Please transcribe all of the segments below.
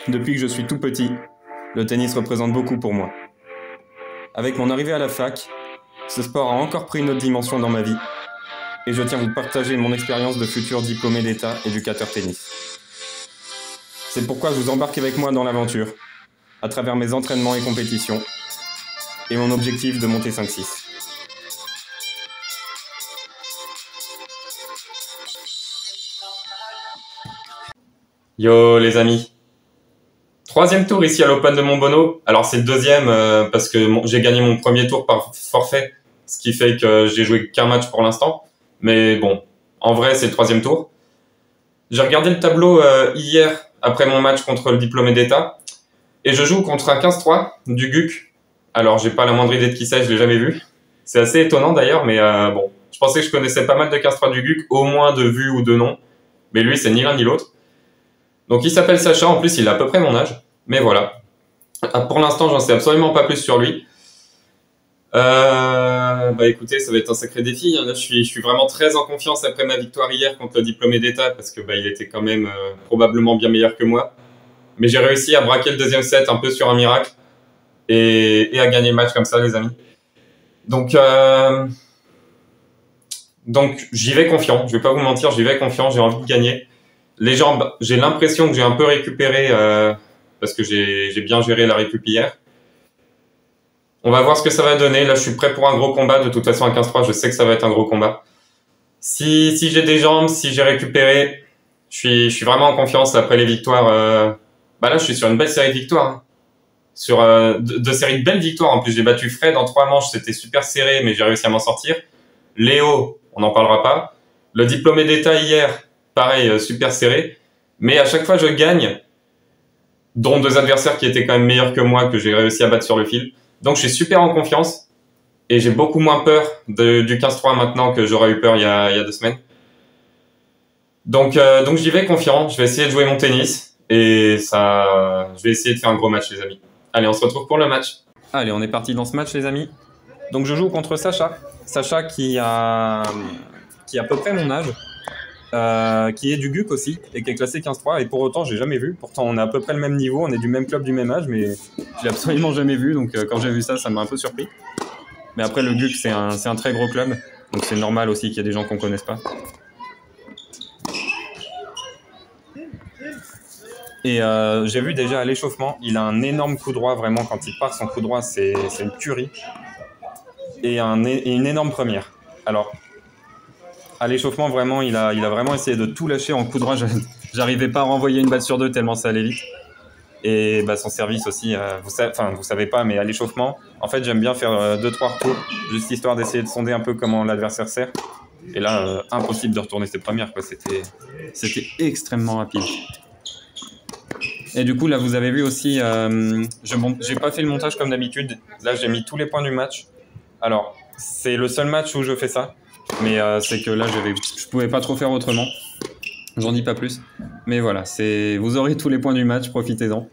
Depuis que je suis tout petit, le tennis représente beaucoup pour moi. Avec mon arrivée à la fac, ce sport a encore pris une autre dimension dans ma vie et je tiens à vous partager mon expérience de futur diplômé d'État éducateur tennis. C'est pourquoi je vous embarque avec moi dans l'aventure, à travers mes entraînements et compétitions, et mon objectif de monter 5-6. Yo les amis, troisième tour ici à l'Open de Montbonneau. Alors c'est le deuxième parce que j'ai gagné mon premier tour par forfait, ce qui fait que j'ai joué qu'un match pour l'instant. Mais bon, en vrai c'est le troisième tour. J'ai regardé le tableau hier après mon match contre le diplômé d'État et je joue contre un 15-3 du GUC. Alors j'ai pas la moindre idée de qui c'est, je l'ai jamais vu. C'est assez étonnant d'ailleurs, mais bon, je pensais que je connaissais pas mal de 15-3 du GUC, au moins de vue ou de nom. Mais lui c'est ni l'un ni l'autre. Donc il s'appelle Sacha, en plus il a à peu près mon âge, mais voilà. Pour l'instant j'en sais absolument pas plus sur lui. Bah écoutez, ça va être un sacré défi, hein. Là je suis vraiment très en confiance après ma victoire hier contre le diplômé d'État, parce que bah, il était quand même probablement bien meilleur que moi. Mais j'ai réussi à braquer le deuxième set un peu sur un miracle, et à gagner le match comme ça les amis. Donc j'y vais confiant, je vais pas vous mentir, j'y vais confiant, j'ai envie de gagner. Les jambes, j'ai l'impression que j'ai un peu récupéré parce que j'ai bien géré la récup hier. On va voir ce que ça va donner. Là, je suis prêt pour un gros combat. De toute façon, à 15-3, je sais que ça va être un gros combat. Si j'ai des jambes, si j'ai récupéré, je suis vraiment en confiance après les victoires. Bah là, je suis sur une belle série de victoires. Hein. Sur deux séries de belles victoires. En plus, j'ai battu Fred en 3 manches. C'était super serré, mais j'ai réussi à m'en sortir. Léo, on n'en parlera pas. Le diplômé d'État hier, pareil, super serré. Mais à chaque fois, je gagne, dont 2 adversaires qui étaient quand même meilleurs que moi, que j'ai réussi à battre sur le fil. Donc, je suis super en confiance. Et j'ai beaucoup moins peur du 15-3 maintenant que j'aurais eu peur il y a 2 semaines. Donc j'y vais confiant. Je vais essayer de jouer mon tennis. Et ça, je vais essayer de faire un gros match, les amis. Allez, on se retrouve pour le match. Allez, on est parti dans ce match, les amis. Donc, je joue contre Sacha. Sacha qui a à peu près mon âge. Qui est du GUC aussi et qui est classé 15-3 et pour autant j'ai jamais vu. Pourtant on est à peu près le même niveau, on est du même club, du même âge, mais je l'ai absolument jamais vu, donc quand j'ai vu ça, ça m'a un peu surpris. Mais après le GUC c'est un très gros club, donc c'est normal aussi qu'il y ait des gens qu'on connaisse pas. Et j'ai vu déjà à l'échauffement, il a un énorme coup droit, vraiment quand il part son coup droit c'est une tuerie. Et une énorme première. Alors à l'échauffement, vraiment, il a vraiment essayé de tout lâcher en coup droit. J'arrivais pas à renvoyer une balle sur 2 tellement ça allait vite. Et bah, son service aussi, vous savez pas, mais à l'échauffement, en fait, j'aime bien faire 2-3 retours, juste histoire d'essayer de sonder un peu comment l'adversaire sert. Et là, impossible de retourner ses premières, quoi. C'était extrêmement rapide. Et du coup, là, vous avez vu aussi, j'ai pas fait le montage comme d'habitude. Là, j'ai mis tous les points du match. Alors, c'est le seul match où je fais ça. Mais c'est que là, je pouvais pas trop faire autrement. J'en dis pas plus. Mais voilà, vous aurez tous les points du match, profitez-en.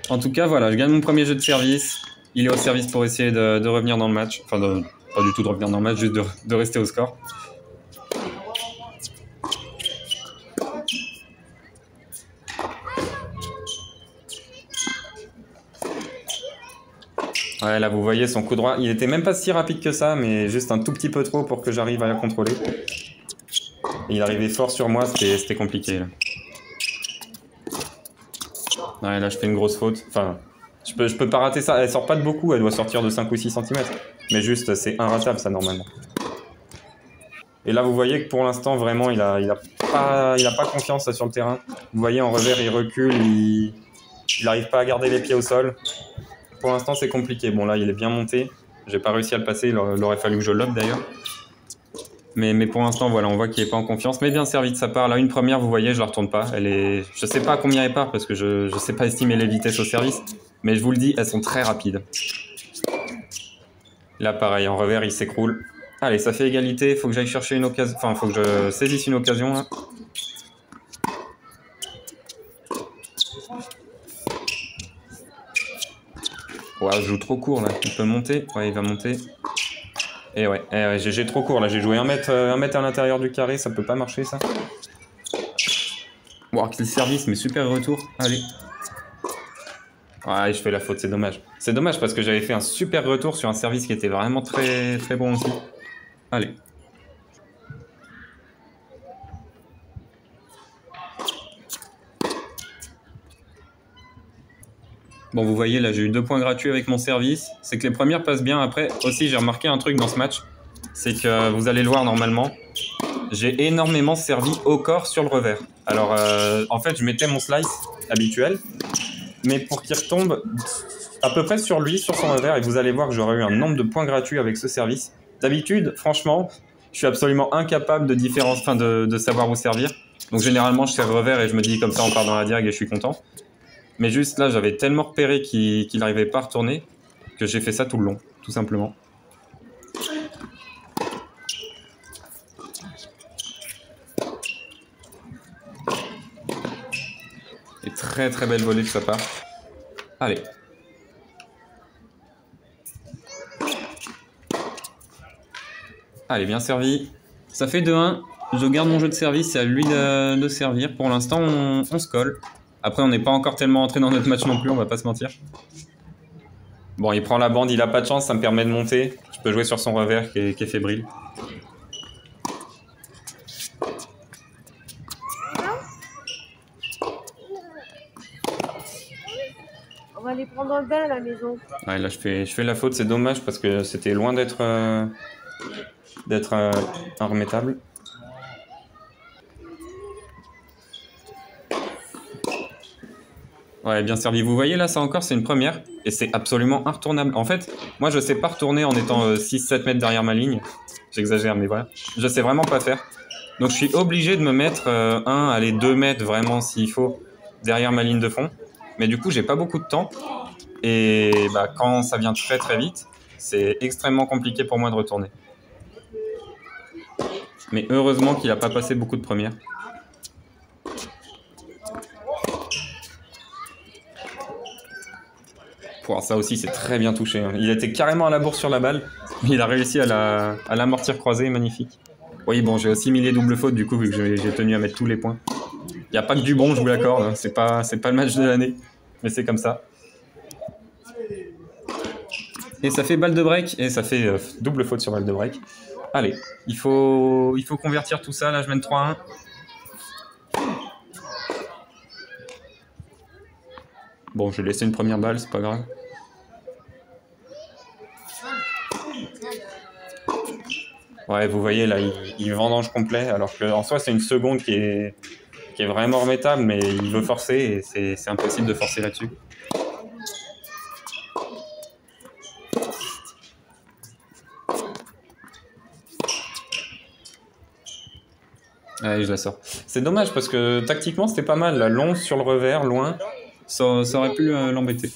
En tout cas, voilà, je gagne mon premier jeu de service. Il est au service pour essayer de revenir dans le match. Enfin, pas du tout de revenir dans le match, juste de rester au score. Ouais, là, vous voyez son coup droit. Il était même pas si rapide que ça, mais juste un tout petit peu trop pour que j'arrive à la contrôler. Et il arrivait fort sur moi, c'était compliqué. Là. Ouais, là, je fais une grosse faute. Enfin, je peux pas rater ça. Elle sort pas de beaucoup, elle doit sortir de 5 ou 6 cm. Mais juste, c'est inratable, ça, normalement. Et là, vous voyez que pour l'instant, vraiment, il a pas confiance là, sur le terrain. Vous voyez, en revers, il recule, il arrive pas à garder les pieds au sol. Pour l'instant, c'est compliqué. Bon, là, il est bien monté. J'ai pas réussi à le passer. Il aurait fallu que je lobe, d'ailleurs. Mais pour l'instant, voilà, on voit qu'il n'est pas en confiance. Mais bien servi de sa part. Là, une première, vous voyez, je la retourne pas. Je sais pas à combien elle part parce que je sais pas estimer les vitesses au service. Mais je vous le dis, elles sont très rapides. Là, pareil, en revers, il s'écroule. Allez, ça fait égalité. Il faut que j'aille chercher une occasion. Enfin, il faut que je saisisse une occasion, là. Ouais, je joue trop court, là. Il peut monter. Ouais, il va monter. Et ouais, j'ai trop court là, j'ai joué 1 mètre à l'intérieur du carré, ça peut pas marcher ça. Wow, quel service, mais super retour. Allez. Ouais, je fais la faute, c'est dommage. C'est dommage parce que j'avais fait un super retour sur un service qui était vraiment très, très bon aussi. Allez. Bon, vous voyez, là, j'ai eu 2 points gratuits avec mon service. C'est que les premières passent bien. Après, aussi, j'ai remarqué un truc dans ce match. C'est que, vous allez le voir normalement, j'ai énormément servi au corps sur le revers. Alors, en fait, je mettais mon slice habituel, mais pour qu'il retombe à peu près sur lui, sur son revers, et vous allez voir que j'aurais eu un nombre de points gratuits avec ce service. D'habitude, franchement, je suis absolument incapable de savoir où servir. Donc, généralement, je sers revers et je me dis comme ça, on part dans la diag et je suis content. Mais juste là, j'avais tellement repéré qu'il n'arrivait pas à retourner que j'ai fait ça tout le long, tout simplement. Et très très belle volée de sa part. Allez. Allez, bien servi. Ça fait 2-1. Je garde mon jeu de service, c'est à lui de servir. Pour l'instant, on se colle. Après, on n'est pas encore tellement entré dans notre match non plus, on va pas se mentir. Bon, il prend la bande, il a pas de chance, ça me permet de monter. Je peux jouer sur son revers qui est fébrile. On va les prendre en bain à la maison. Ouais, là, je fais la faute, c'est dommage parce que c'était loin d'être inremettable. Ouais, bien servi. Vous voyez là, ça encore, c'est une première. Et c'est absolument inretournable. En fait, moi, je sais pas retourner en étant 6-7 mètres derrière ma ligne. J'exagère, mais voilà. Je sais vraiment pas faire. Donc, je suis obligé de me mettre 2 mètres vraiment, s'il faut, derrière ma ligne de fond. Mais du coup, j'ai pas beaucoup de temps. Et bah, quand ça vient très très vite, c'est extrêmement compliqué pour moi de retourner. Mais heureusement qu'il a pas passé beaucoup de premières. Pour ça aussi, c'est très bien touché. Il était carrément à la bourre sur la balle. Il a réussi à l'amortir croisée, magnifique. Oui, bon, j'ai aussi mis les doubles fautes, du coup, vu que j'ai tenu à mettre tous les points. Il n'y a pas que du bon, je vous l'accorde. C'est pas le match de l'année, mais c'est comme ça. Et ça fait balle de break, et ça fait double faute sur balle de break. Allez, il faut convertir tout ça. Là, je mène 3-1. Bon, je vais laisser une première balle, c'est pas grave. Ouais, vous voyez, là, il vendange complet, alors qu'en soi, c'est une seconde qui est vraiment remettable, mais il veut forcer, et c'est impossible de forcer là-dessus. Allez, je la sors. C'est dommage, parce que tactiquement, c'était pas mal, là, long sur le revers, loin, ça aurait pu l'embêter.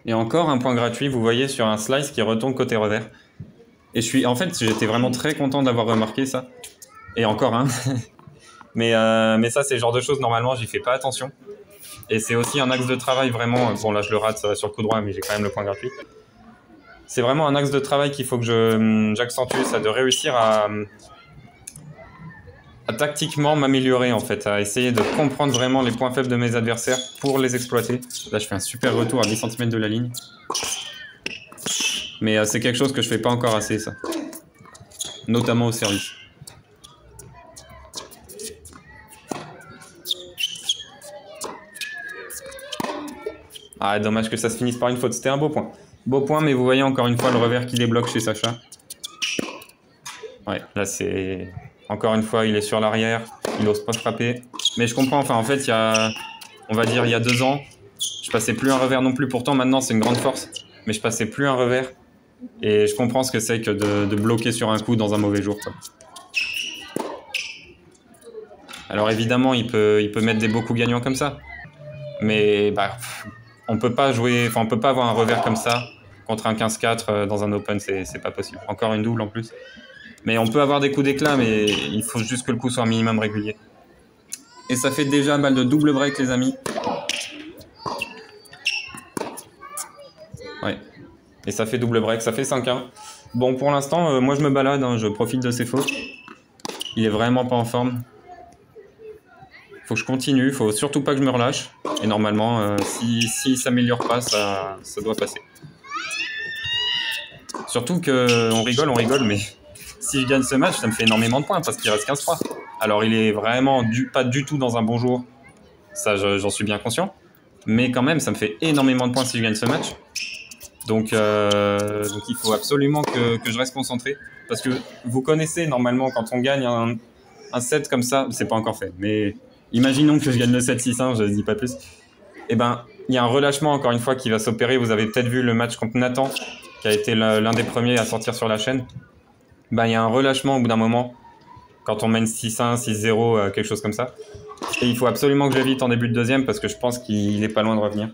Et encore un point gratuit, vous voyez, sur un slice qui retourne côté revers. Et j'étais vraiment très content d'avoir remarqué ça. Et encore un. mais ça, c'est le genre de choses, normalement, j'y fais pas attention. Et c'est aussi un axe de travail vraiment. Bon, là, je le rate, ça va sur le coup droit, mais j'ai quand même le point gratuit. C'est vraiment un axe de travail qu'il faut que j'accentue, ça, de réussir à tactiquement m'améliorer, en fait, à essayer de comprendre vraiment les points faibles de mes adversaires pour les exploiter. Là, je fais un super retour à 10 cm de la ligne. Mais c'est quelque chose que je fais pas encore assez, ça. Notamment au service. Ah, dommage que ça se finisse par une faute. C'était un beau point. Beau point, mais vous voyez encore une fois le revers qui débloque chez Sacha. Ouais, là, c'est... Encore une fois, il est sur l'arrière, il n'ose pas frapper. Mais je comprends, enfin en fait, on va dire il y a 2 ans, je passais plus un revers non plus. Pourtant maintenant c'est une grande force, mais je passais plus un revers. Et je comprends ce que c'est que de bloquer sur un coup dans un mauvais jour, quoi. Alors évidemment, il peut mettre des beaux coups gagnants comme ça. Mais bah, on peut pas avoir un revers comme ça contre un 15-4 dans un open, c'est pas possible. Encore une double en plus. Mais on peut avoir des coups d'éclat, mais il faut juste que le coup soit un minimum régulier. Et ça fait déjà balle de double break, les amis. Ouais. Et ça fait double break, ça fait 5-1. Bon, pour l'instant, moi je me balade, hein, je profite de ces fautes. Il est vraiment pas en forme. Faut que je continue, faut surtout pas que je me relâche. Et normalement, si s'améliore pas, ça doit passer. Surtout que on rigole, mais si je gagne ce match, ça me fait énormément de points parce qu'il reste 15-3. Alors il est vraiment pas du tout dans un bon jour. Ça, j'en suis bien conscient. Mais quand même, ça me fait énormément de points si je gagne ce match. Donc il faut absolument que je reste concentré. Parce que vous connaissez, normalement, quand on gagne un set comme ça, c'est pas encore fait, mais imaginons que je gagne le 7-6-1, je ne dis pas plus. Eh ben, il y a un relâchement, encore une fois, qui va s'opérer. Vous avez peut-être vu le match contre Nathan, qui a été l'un des premiers à sortir sur la chaîne. Ben, il y a un relâchement au bout d'un moment, quand on mène 6-1, 6-0, quelque chose comme ça. Et il faut absolument que j'évite en début de deuxième, parce que je pense qu'il est pas loin de revenir.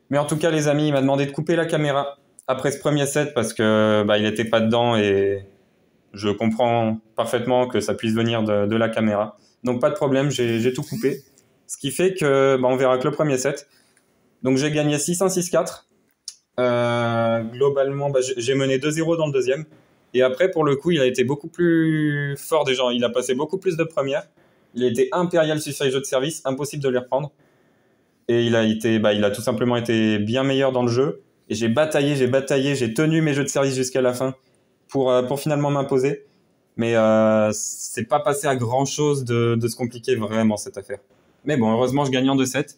Mais en tout cas, les amis, il m'a demandé de couper la caméra après ce premier set, parce que il n'était pas dedans, et je comprends parfaitement que ça puisse venir de la caméra. Donc pas de problème, j'ai tout coupé. Ce qui fait que on verra que le premier set. Donc j'ai gagné 6-1, 6-4. Globalement, j'ai mené 2-0 dans le deuxième. Et après, pour le coup, il a été beaucoup plus fort déjà. Il a passé beaucoup plus de premières. Il a été impérial sur ses jeux de service, impossible de les reprendre. Et il a tout simplement été bien meilleur dans le jeu. Et j'ai bataillé, j'ai tenu mes jeux de service jusqu'à la fin pour finalement m'imposer. Mais c'est pas passé à grand chose de se compliquer vraiment cette affaire. Mais bon, heureusement, je gagne en 2-7.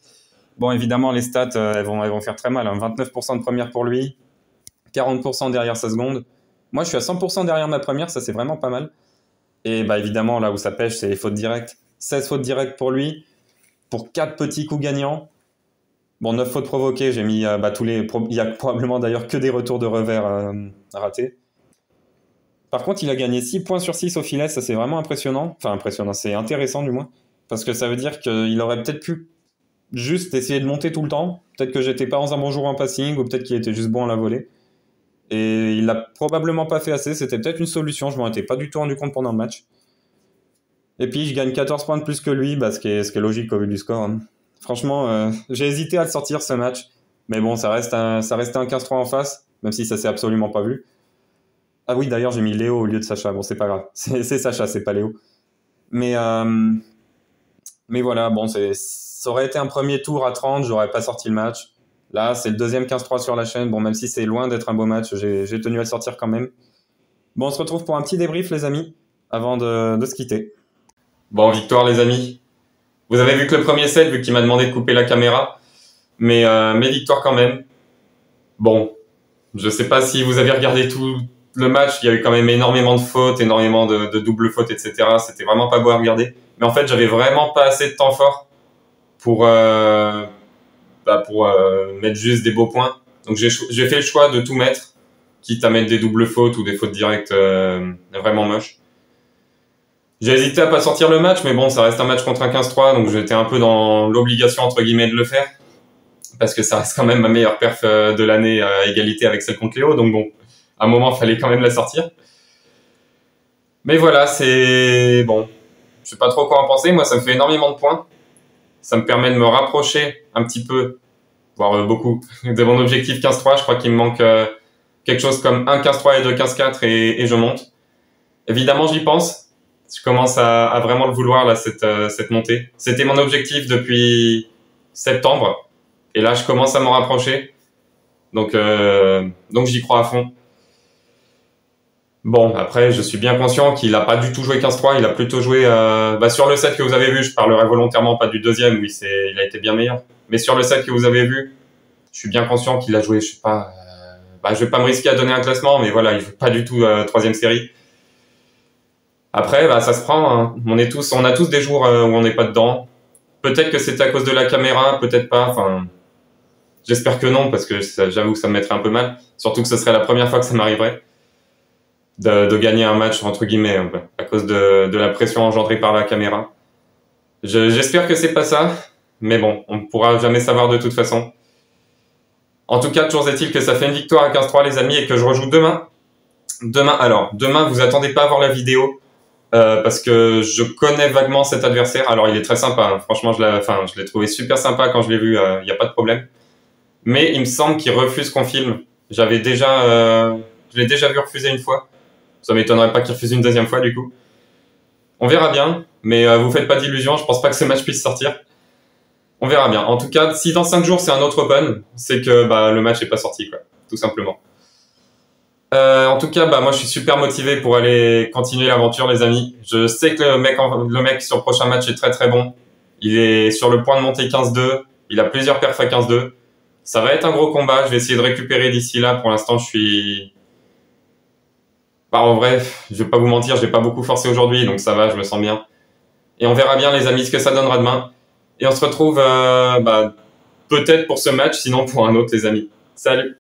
Bon, évidemment, les stats, elles vont faire très mal. 29% de première pour lui, 40% derrière sa seconde. Moi, je suis à 100% derrière ma première, ça c'est vraiment pas mal. Et évidemment, là où ça pêche, c'est les fautes directes. 16 fautes directes pour lui, pour 4 petits coups gagnants. Bon, 9 fautes provoquées, j'ai mis il y a probablement d'ailleurs que des retours de revers ratés. Par contre, il a gagné 6 points sur 6 au filet, ça c'est vraiment impressionnant. Enfin, impressionnant, c'est intéressant du moins. Parce que ça veut dire qu'il aurait peut-être pu juste essayer de monter tout le temps. Peut-être que j'étais pas dans un bon jour en passing, ou peut-être qu'il était juste bon à la volée. Et il l'a probablement pas fait assez, c'était peut-être une solution, je m'en étais pas du tout rendu compte pendant le match. Et puis je gagne 14 points de plus que lui, ce qui est logique au vu du score. Hein. Franchement, j'ai hésité à le sortir ce match. Mais bon, ça restait un 15-3 en face, même si ça s'est absolument pas vu. Ah oui, d'ailleurs, j'ai mis Léo au lieu de Sacha. Bon, c'est pas grave. C'est Sacha, c'est pas Léo. Mais voilà, bon, ça aurait été un premier tour à 30, j'aurais pas sorti le match. Là, c'est le deuxième 15-3 sur la chaîne. Bon, même si c'est loin d'être un beau match, j'ai tenu à le sortir quand même. Bon, on se retrouve pour un petit débrief, les amis, avant de se quitter. Bon, victoire, les amis. Vous avez vu que le premier set, vu qu'il m'a demandé de couper la caméra. Mais victoire quand même. Bon, je sais pas si vous avez regardé tout le match. Il y a eu quand même énormément de fautes, énormément de doubles fautes, etc. C'était vraiment pas beau à regarder. Mais en fait, j'avais vraiment pas assez de temps fort pour mettre juste des beaux points. Donc j'ai fait le choix de tout mettre, quitte à mettre des doubles fautes ou des fautes directes vraiment moches. J'ai hésité à pas sortir le match, mais bon, ça reste un match contre un 15-3, donc j'étais un peu dans l'obligation entre guillemets de le faire, parce que ça reste quand même ma meilleure perf de l'année à égalité avec celle contre Léo, donc bon, à un moment, fallait quand même la sortir. Mais voilà, c'est bon. Je sais pas trop quoi en penser. Moi, ça me fait énormément de points. Ça me permet de me rapprocher un petit peu, voire beaucoup, de mon objectif 15-3. Je crois qu'il me manque quelque chose comme 1 15-3 et 2 15-4 et je monte. Évidemment, j'y pense. Je commence à vraiment le vouloir, là, cette montée. C'était mon objectif depuis septembre. Et là, je commence à m'en rapprocher. Donc j'y crois à fond. Bon, après, je suis bien conscient qu'il a pas du tout joué 15-3, il a plutôt joué sur le set que vous avez vu, je parlerai volontairement pas du deuxième, oui, il a été bien meilleur. Mais sur le set que vous avez vu, je suis bien conscient qu'il a joué, je sais pas, je vais pas me risquer à donner un classement, mais voilà, il joue pas du tout troisième série. Après, ça se prend, hein. On a tous des jours où on n'est pas dedans. Peut-être que c'était à cause de la caméra, peut-être pas, enfin, j'espère que non, parce que j'avoue que ça me mettrait un peu mal, surtout que ce serait la première fois que ça m'arriverait. De gagner un match entre guillemets à cause de la pression engendrée par la caméra. J'espère que c'est pas ça, mais bon, on ne pourra jamais savoir de toute façon. En tout cas, toujours est-il que ça fait une victoire à 15-3 les amis et que je rejoue demain. Demain, vous attendez pas à voir la vidéo parce que je connais vaguement cet adversaire. Alors, il est très sympa. Hein. Franchement, je l'ai trouvé super sympa quand je l'ai vu. Il n'y a pas de problème. Mais il me semble qu'il refuse qu'on filme. Je l'ai déjà vu refuser une fois. Ça m'étonnerait pas qu'il refuse une deuxième fois, du coup. On verra bien, mais vous faites pas d'illusions, je pense pas que ce match puisse sortir. On verra bien. En tout cas, si dans 5 jours c'est un autre Open, c'est que le match est pas sorti, quoi, tout simplement. En tout cas, moi je suis super motivé pour aller continuer l'aventure, les amis. Je sais que le mec sur le prochain match est très très bon. Il est sur le point de monter 15-2. Il a plusieurs perfs à 15-2. Ça va être un gros combat. Je vais essayer de récupérer d'ici là. Pour l'instant, je suis... en vrai, je vais pas vous mentir, j'ai pas beaucoup forcé aujourd'hui, donc ça va, je me sens bien. Et on verra bien, les amis, ce que ça donnera demain. Et on se retrouve peut-être pour ce match, sinon pour un autre, les amis. Salut!